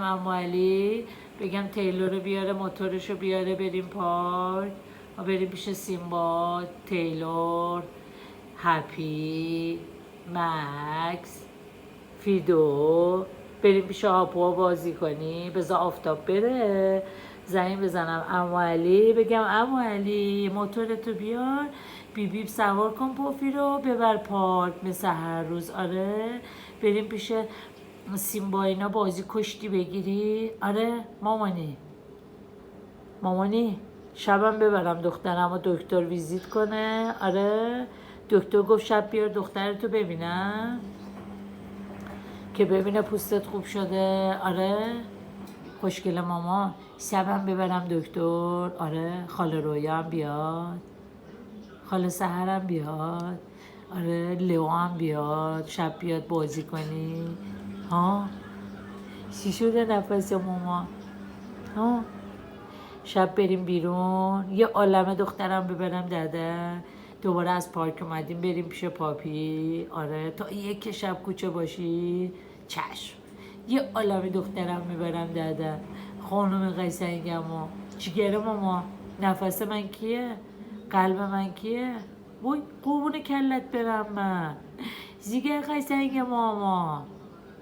اما علی بگم تیلور رو بیاره، موتورش رو بیاره، بریم پارک، بریم پیش سیمبا، تیلور، هپی، مکس، فیدو، بریم پیش آپوا بازی کنی. بذار آفتاب بره زنگ بزنم اما علی، بگم اما علی موتورتو بیار، بیب بیب سوار کن پوفی رو ببر پارک مثل هر روز. آره بریم پیش سیمبا اینا بازی کشتی بگیری. آره مامانی شبم ببرم دخترم و دکتر ویزیت کنه. آره دکتر گفت شب بیار دخترتو ببینم که ببینه پوستت خوب شده. آره خوشگل مامان شبم ببرم دکتر. آره خاله رویا هم بیاد، خاله سحرم بیاد، آره لیو هم بیاد شب بیاد بازی کنی. ها چی شده نفس مامان؟ ها شب بریم بیرون یه عالمه دخترم ببرم داده، دوباره از پارک اومدیم بریم پیش پاپی. آره تا یک شب کوچه باشی چشم. یه عالمه دخترم میبرم داده، خانم قشنگم و جیگر ماما. نفس من کیه؟ قلب من کیه؟ وای قربون کلت برم من، جیگر قشنگ ماما.